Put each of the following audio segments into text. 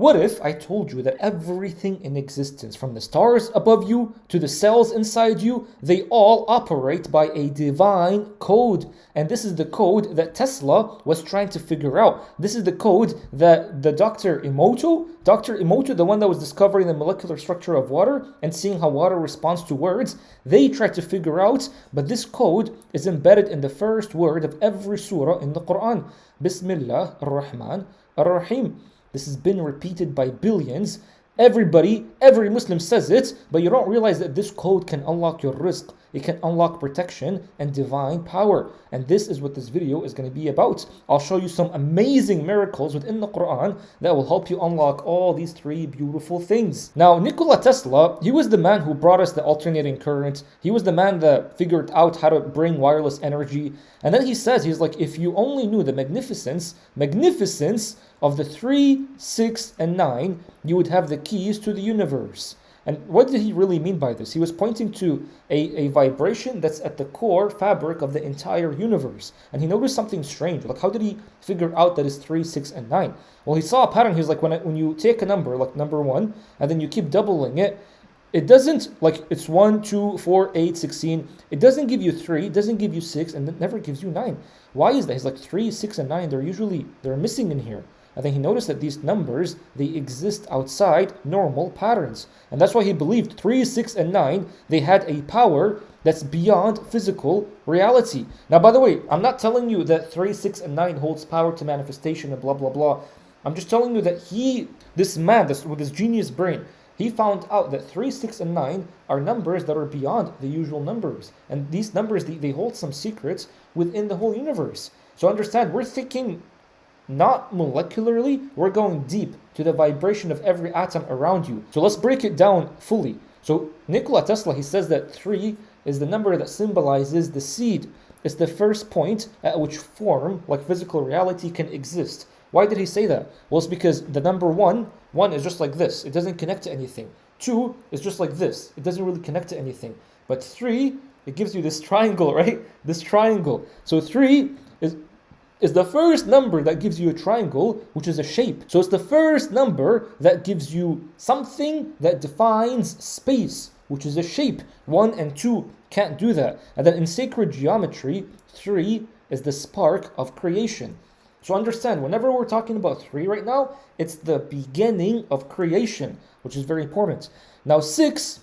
What if I told you that everything in existence, from the stars above you to the cells inside you, they all operate by a divine code? And this is the code that Tesla was trying to figure out. This is the code that the Dr. Emoto, the one that was discovering the molecular structure of water and seeing how water responds to words, they tried to figure out, but this code is embedded in the first word of every surah in the Quran. Bismillah ar-Rahman ar-Rahim. This has been repeated by billions. Every Muslim says it, but you don't realize that this code can unlock your rizq. It can unlock protection and divine power. And this is what this video is going to be about. I'll show you some amazing miracles within the Quran that will help you unlock all these three beautiful things. Now, Nikola Tesla, he was the man who brought us the alternating current. He was the man that figured out how to bring wireless energy. And then he says, he's like, if you only knew the magnificence of the 3, 6, and 9, you would have the keys to the universe. And what did he really mean by this? He was pointing to a vibration that's at the core fabric of the entire universe. And he noticed something strange. Like, how did he figure out that it's 3, 6, and 9? Well, he saw a pattern. He's like, when you take a number, like number 1, and then you keep doubling it, it doesn't, like, it's 1, 2, 4, 8, 16. It doesn't give you 3, it doesn't give you 6, and it never gives you 9. Why is that? He's like, 3, 6, and 9, they're missing in here. And then he noticed that these numbers, they exist outside normal patterns. And that's why he believed 3, 6, and 9, they had a power that's beyond physical reality. Now, by the way, I'm not telling you that 3, 6, and 9 holds power to manifestation and blah, blah, blah. I'm just telling you that this man, with his genius brain, he found out that 3, 6, and 9 are numbers that are beyond the usual numbers. And these numbers, they hold some secrets within the whole universe. So understand, we're thinking not molecularly, we're going deep to the vibration of every atom around you. So let's break it down fully. So Nikola Tesla, he says that 3 is the number that symbolizes the seed. It's the first point at which form, like physical reality, can exist. Why did he say that? Well, it's because the number 1 is just like this. It doesn't connect to anything. 2 is just like this. It doesn't really connect to anything. But 3, it gives you this triangle, right? This triangle. So 3 is the first number that gives you a triangle, which is a shape. So it's the first number that gives you something that defines space, which is a shape. 1 and 2 can't do that. And then in sacred geometry, 3 is the spark of creation. So understand, whenever we're talking about 3 right now, it's the beginning of creation, which is very important. Now 6,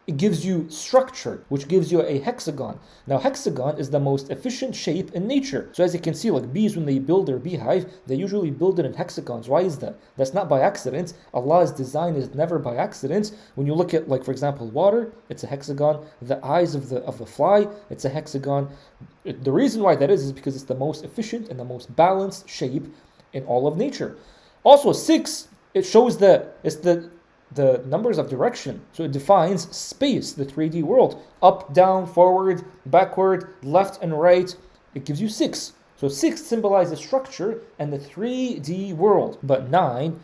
it gives you structure, which gives you a hexagon. Now, hexagon is the most efficient shape in nature. So as you can see, like bees, when they build their beehive, they usually build it in hexagons. Why is that? That's not by accident. Allah's design is never by accident. When you look at, like, for example, water, it's a hexagon. The eyes of the fly, it's a hexagon. The reason why that is because it's the most efficient and the most balanced shape in all of nature. Also, 6, it shows that it's the numbers of direction. So it defines space, the 3D world. Up, down, forward, backward, left and right. It gives you 6. So 6 symbolizes structure and the 3D world. But 9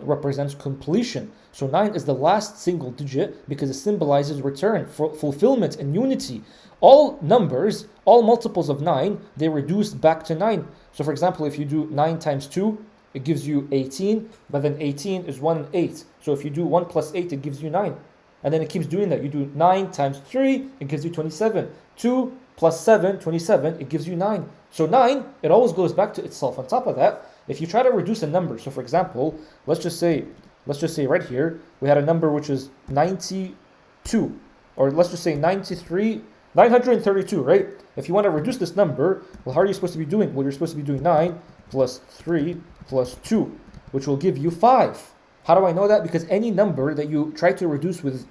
represents completion. So 9 is the last single digit because it symbolizes return, fulfillment, and unity. All numbers, all multiples of 9, they reduce back to 9. So for example, if you do 9 times 2, it gives you 18, but then 18 is 1 and 8. So if you do 1 plus 8, it gives you 9. And then it keeps doing that. You do 9 times 3, it gives you 27. 2 plus 7, 27, it gives you 9. So 9, it always goes back to itself. On top of that, if you try to reduce a number, so for example, let's just say right here, we had a number which is 92, or let's just say 932, right? If you want to reduce this number, well, how are you supposed to be doing? Well, you're supposed to be doing 9 plus 3 plus 2, which will give you 5. How do I know that? Because any number that you try to reduce with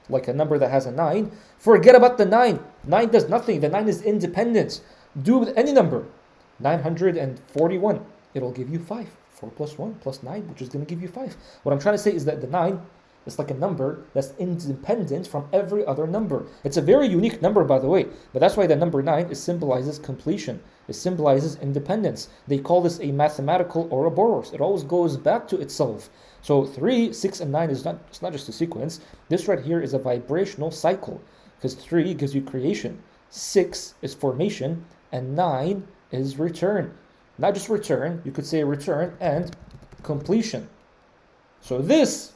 like a number that has a 9, forget about the 9. 9 does nothing. The 9 is independent. Do with any number. 941. It'll give you 5. 4 plus 1 plus 9, which is going to give you 5. What I'm trying to say is that the 9 is like a number that's independent from every other number. It's a very unique number, by the way, but that's why the number 9 symbolizes completion. It symbolizes independence. They call this a mathematical Ouroboros. It always goes back to itself. So 3, 6, and 9 it's not just a sequence. This right here is a vibrational cycle because 3 gives you creation, 6 is formation, and 9 is return. Not just return, you could say return and completion. So this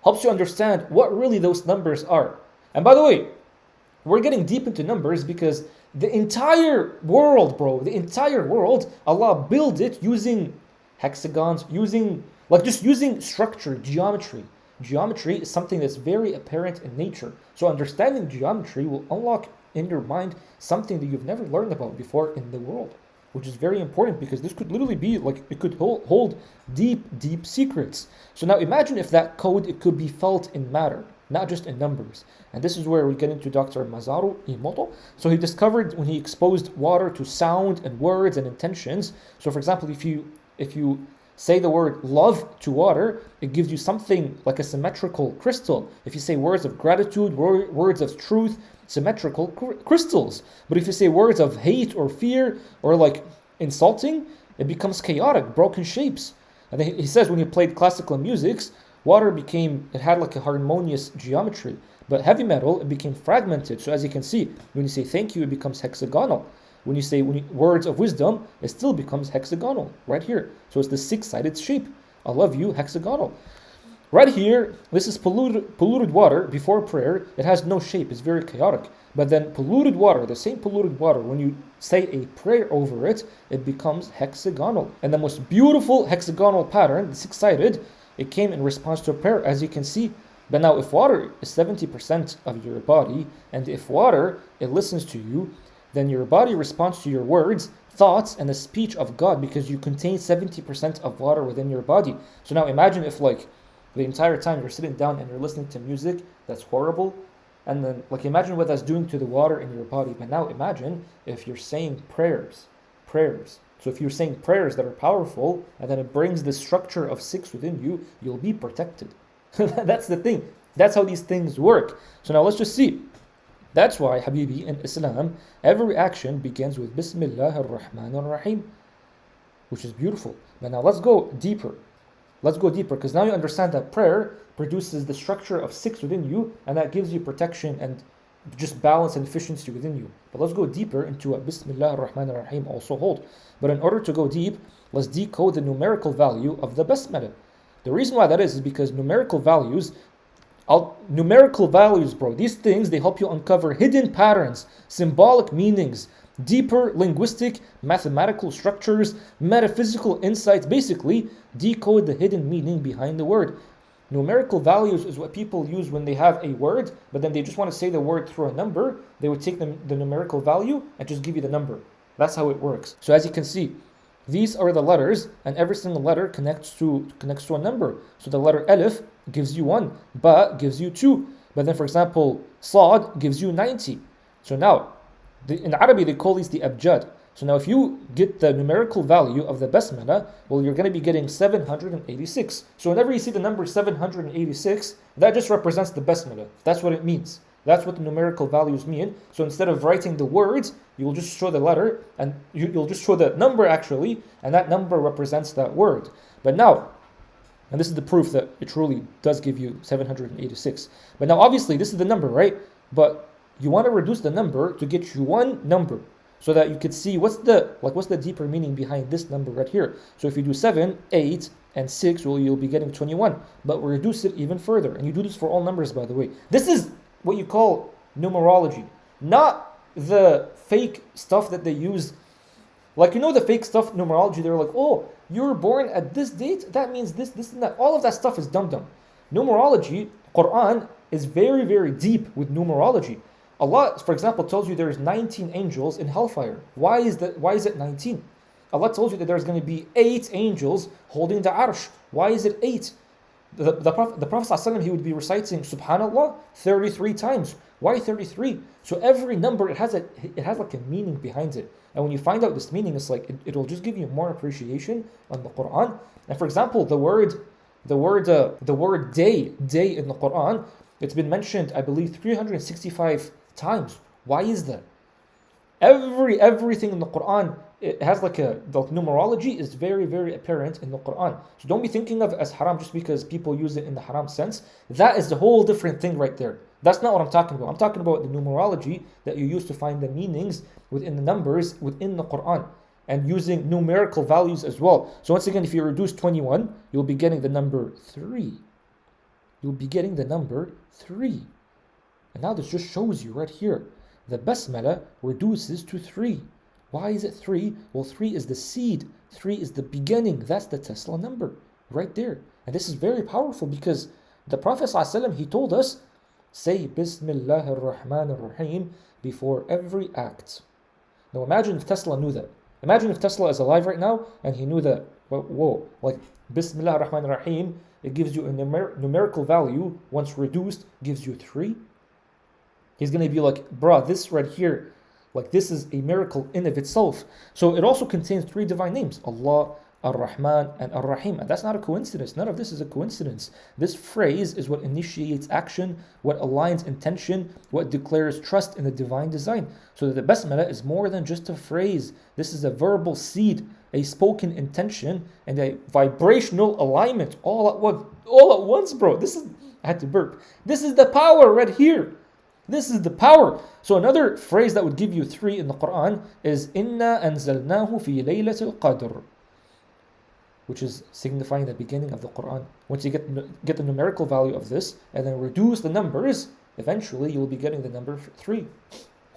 helps you understand what really those numbers are. And by the way, we're getting deep into numbers because the entire world, bro, the entire world, Allah built it using hexagons, using structure, geometry. Geometry is something that's very apparent in nature. So understanding geometry will unlock in your mind something that you've never learned about before in the world, which is very important because this could literally be like, it could hold deep, deep secrets. So now imagine if that code, it could be felt in matter, not just in numbers. And this is where we get into Dr. Mazaru Emoto. So he discovered when he exposed water to sound and words and intentions. So for example, if you say the word love to water, it gives you something like a symmetrical crystal. If you say words of gratitude, words of truth, symmetrical crystals. But if you say words of hate or fear or like insulting, it becomes chaotic, broken shapes. And then he says when he played classical musics, water it had like a harmonious geometry. But heavy metal, it became fragmented. So as you can see, when you say thank you, it becomes hexagonal. When you say words of wisdom, it still becomes hexagonal right here. So it's the six-sided shape. I love you, hexagonal. Right here, this is polluted water before prayer. It has no shape. It's very chaotic. But then polluted water, the same polluted water, when you say a prayer over it, it becomes hexagonal. And the most beautiful hexagonal pattern, the six-sided, it came in response to a prayer, as you can see. But now if water is 70% of your body, and if water, it listens to you, then your body responds to your words, thoughts, and the speech of God because you contain 70% of water within your body. So now imagine if like the entire time you're sitting down and you're listening to music that's horrible, and then like imagine what that's doing to the water in your body. But now imagine if you're saying prayers. So if you're saying prayers that are powerful, and then it brings the structure of six within you, you'll be protected. That's the thing. That's how these things work. So now let's just see. That's why, Habibi, in Islam, every action begins with Bismillah ar-Rahman ar-Rahim, which is beautiful. But now let's go deeper. Because now you understand that prayer produces the structure of six within you, and that gives you protection and just balance and efficiency within you. But let's go deeper into what Bismillah ar-Rahman ar-Rahim also hold. But in order to go deep, let's decode the numerical value of the Basmala. The reason why that is because numerical values, bro, these things, they help you uncover hidden patterns, symbolic meanings, deeper linguistic, mathematical structures, metaphysical insights. Basically, decode the hidden meaning behind the word. Numerical values is what people use when they have a word, but then they just want to say the word through a number. They would take the numerical value and just give you the number. That's how it works. So as you can see, these are the letters, and every single letter connects to a number. So the letter Alif gives you 1, Ba gives you 2. But then, for example, Sad gives you 90. So now, in Arabic, they call these the abjad. So now if you get the numerical value of the Basmala, well, you're going to be getting 786. So whenever you see the number 786, that just represents the Basmala. That's what it means. That's what the numerical values mean. So instead of writing the words, you will just show the letter, and you'll just show the number actually, and that number represents that word. But now, and this is the proof that it truly does give you 786. But now obviously this is the number, right? But you want to reduce the number to get you one number, so that you could see what's the deeper meaning behind this number right here. So if you do 7, 8, and 6, well, you'll be getting 21. But we'll reduce it even further. And you do this for all numbers, by the way. This is what you call numerology, not the fake stuff that they use. Like, you know, the fake stuff, numerology, they're like, oh, you were born at this date, that means this, and that. All of that stuff is dumb. Numerology, Quran, is very, very deep with numerology. Allah, for example, tells you there's 19 angels in hellfire. Why is it 19? Allah tells you that there's going to be 8 angels holding the arsh. Why is it 8? The Prophet ﷺ, he would be reciting Subhanallah 33 times. Why 33? So every number, it has like a meaning behind it. And when you find out this meaning, it's like it'll just give you more appreciation on the Quran. And for example, the word day in the Quran, it's been mentioned, I believe, 365 times. Why is that? Everything in the Quran, it has the numerology is very, very apparent in the Quran. So don't be thinking of it as haram just because people use it in the haram sense. That is a whole different thing right there. That's not what I'm talking about. I'm talking about the numerology that you use to find the meanings within the numbers within the Quran, and using numerical values as well. So once again, if you reduce 21, you'll be getting the number 3. you'll be getting the number 3. And now this just shows you right here. The Basmala reduces to 3. Why is it 3? Well, 3 is the seed. 3 is the beginning. That's the Tesla number right there. And this is very powerful because the Prophet ﷺ, he told us, say Bismillah ar-Rahman ar-Rahim before every act. Now imagine if Tesla knew that. Imagine if Tesla is alive right now and he knew that. Whoa, like Bismillah ar-Rahman ar-Rahim, it gives you a numerical value, once reduced, gives you 3. He's going to be like, bruh, this right here, like this is a miracle in of itself. So it also contains 3 divine names, Allah, Ar-Rahman, and Ar-Rahim. And that's not a coincidence. None of this is a coincidence. This phrase is what initiates action, what aligns intention, what declares trust in the divine design. So that the Basmala is more than just a phrase. This is a verbal seed, a spoken intention, and a vibrational alignment all at once, bro. I had to burp. This is the power right here. This is the power. So another phrase that would give you 3 in the Quran is Inna anzalnahu fi laylatil qadr, which is signifying the beginning of the Quran. Once you get the numerical value of this and then reduce the numbers, eventually you'll be getting the number 3.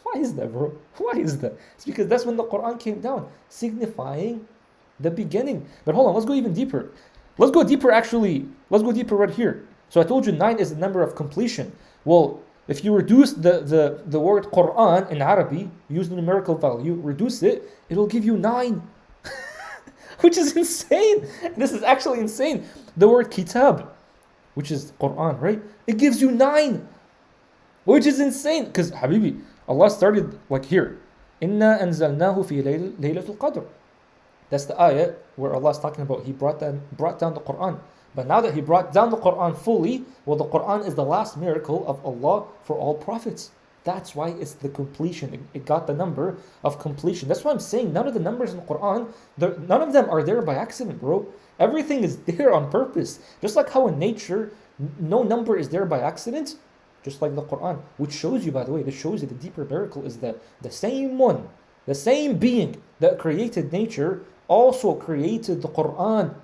Why is that, bro? Why is that? It's because that's when the Quran came down, signifying the beginning. But hold on, let's go even deeper. Let's go deeper right here. So I told you 9 is the number of completion. Well, if you reduce the word Quran in Arabic, use the numerical value, reduce it, it'll give you 9. Which is insane. This is actually insane. The word kitab, which is Quran, right? It gives you 9. Which is insane. Because, Habibi, Allah started like here. Inna anzalnahu fi laylatul qadr. That's the ayah where Allah is talking about He brought down the Quran. But now that He brought down the Quran fully, well, the Quran is the last miracle of Allah for all prophets. That's why it's the completion. It got the number of completion. That's why I'm saying none of the numbers in the Quran, none of them are there by accident, bro. Everything is there on purpose. Just like how in nature, no number is there by accident, just like the Quran. Which shows you, by the way, this shows you the deeper miracle is that the same one, the same being that created nature also created the Quran,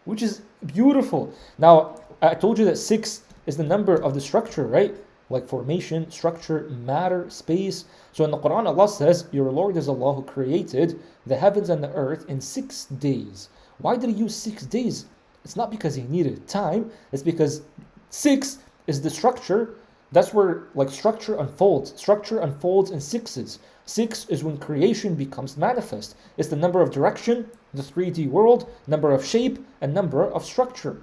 which is beautiful. Now, I told you that 6 is the number of the structure, right? Like formation, structure, matter, space. So in the Quran, Allah says, your Lord is Allah who created the heavens and the earth in 6 days. Why did He use 6 days? It's not because He needed time. It's because 6 is the structure. That's where like structure unfolds. Structure unfolds in 6s. 6 is when creation becomes manifest. It's the number of direction, the 3D world, number of shape, and number of structure.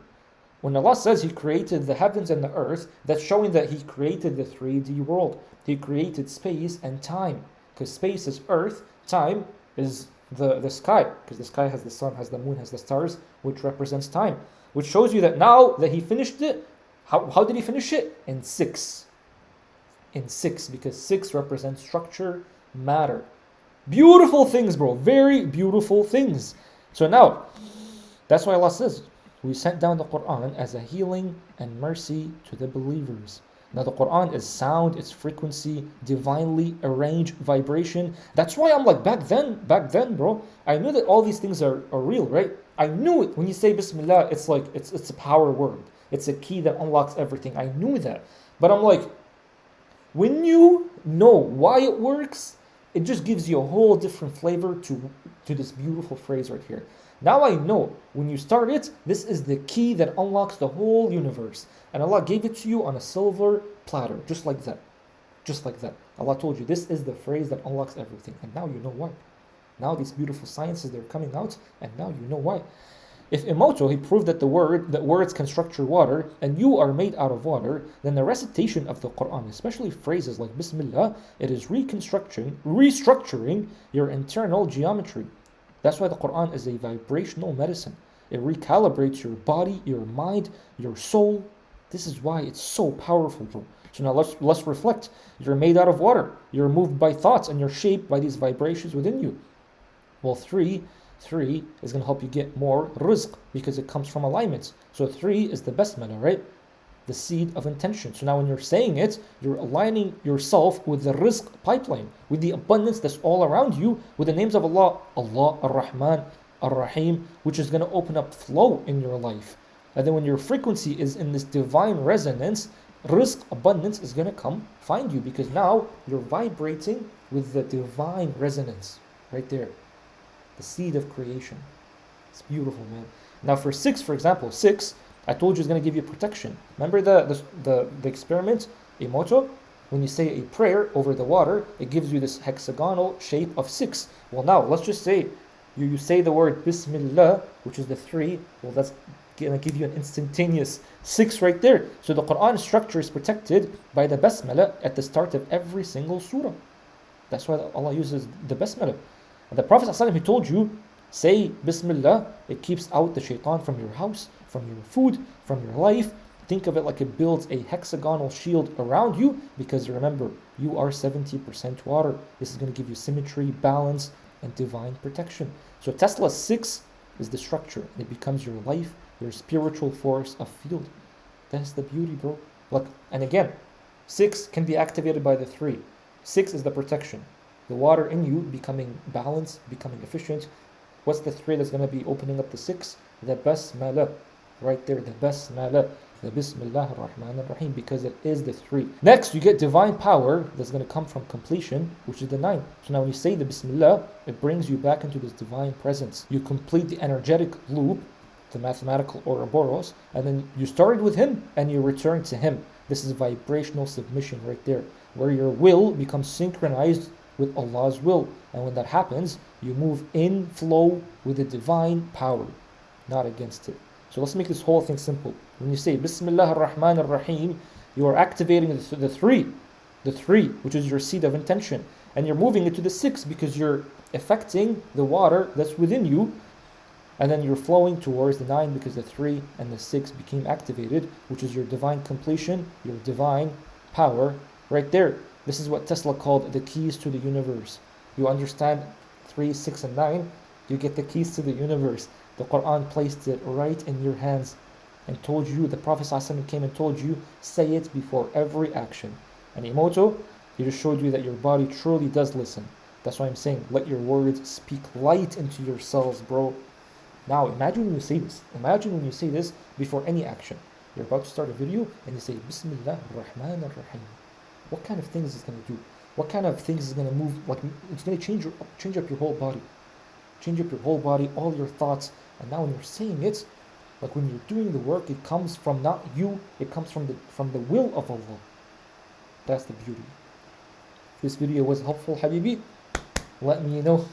When Allah says He created the heavens and the earth, that's showing that He created the 3D world. He created space and time. Because space is earth, time is the sky. Because the sky has the sun, has the moon, has the stars, which represents time. Which shows you that now that He finished it, how did He finish it? In 6. In 6, because 6 represents structure, matter. Beautiful things, bro. Very beautiful things. So now, that's why Allah says, we sent down the Quran as a healing and mercy to the believers. Now the Quran is sound, its frequency, divinely arranged vibration. That's why I'm like, back then, bro, I knew that all these things are real, right? I knew it. When you say Bismillah, it's like, it's a power word. It's a key that unlocks everything. I knew that. But I'm like, when you know why it works, it just gives you a whole different flavor to this beautiful phrase right here. Now I know when you start it, this is the key that unlocks the whole universe. And Allah gave it to you on a silver platter, just like that. Just like that. Allah told you this is the phrase that unlocks everything. And now you know why. Now these beautiful sciences, they're coming out, and now you know why. If Emoto, he proved that words can structure water, and you are made out of water, then the recitation of the Quran, especially phrases like Bismillah, it is restructuring your internal geometry. That's why the Quran is a vibrational medicine. It recalibrates your body, your mind, your soul. This is why it's so powerful, bro. So now let's reflect. You're made out of water. You're moved by thoughts, and you're shaped by these vibrations within you. Well, 3 is going to help you get more rizq because it comes from alignment. So 3 is the basmala, right? The seed of intention. So now when you're saying it, you're aligning yourself with the rizq pipeline, with the abundance that's all around you, with the names of Allah, Ar-Rahman, Ar-Rahim, which is going to open up flow in your life. And then when your frequency is in this divine resonance, rizq, abundance, is going to come find you, because now you're vibrating with the divine resonance right there, the seed of creation. It's beautiful, man. Now for 6, for example, 6, I told you is going to give you protection. Remember the experiment, Emoto? When you say a prayer over the water, it gives you this hexagonal shape of 6. Well, now let's just say you say the word Bismillah, which is the 3. Well, that's going to give you an instantaneous 6 right there. So the Quran structure is protected by the Basmala at the start of every single surah. That's why Allah uses the Basmala. And the Prophet ﷺ, he told you, say Bismillah, it keeps out the shaitan from your house, from your food, from your life. Think of it like it builds a hexagonal shield around you, because remember, you are 70% water. This is going to give you symmetry, balance, and divine protection. So Tesla 6 is the structure, and it becomes your life, your spiritual force of field. That's the beauty, bro. Look, and again, 6 can be activated by the 3. 6 is the protection. The water in you becoming balanced, becoming efficient. What's the 3 that's going to be opening up the 6? The Basmala. Right there, the Basmala. The Bismillah ar-Rahman ar-Rahim, because it is the 3. Next, you get divine power that's going to come from completion, which is the 9. So now when you say the Bismillah, it brings you back into this divine presence. You complete the energetic loop, the mathematical Ouroboros, and then you started with Him and you return to Him. This is vibrational submission right there, where your will becomes synchronized with Allah's will. And when that happens, you move in flow with the divine power, not against it. So let's make this whole thing simple. When you say Bismillah ar-Rahman ar-Rahim, you are activating the 3, which is your seed of intention. And you're moving it to the 6 because you're affecting the water that's within you. And then you're flowing towards the 9 because the 3 and the 6 became activated, which is your divine completion, your divine power right there. This is what Tesla called the keys to the universe. You understand 3, 6, and 9, you get the keys to the universe. The Quran placed it right in your hands and told you, the Prophet ﷺ came and told you, say it before every action. And Emoto, he just showed you that your body truly does listen. That's why I'm saying, let your words speak light into your cells, bro. Now imagine when you say this. Imagine when you say this before any action. You're about to start a video and you say, Bismillah ar-Rahman ar-Rahim. What kind of things is it going to do? What kind of things is going to move? Like, it's going to change up your whole body. Change up your whole body, all your thoughts. And now when you're saying it, like when you're doing the work, it comes from not you, it comes from the will of Allah. That's the beauty. If this video was helpful, Habibi, let me know.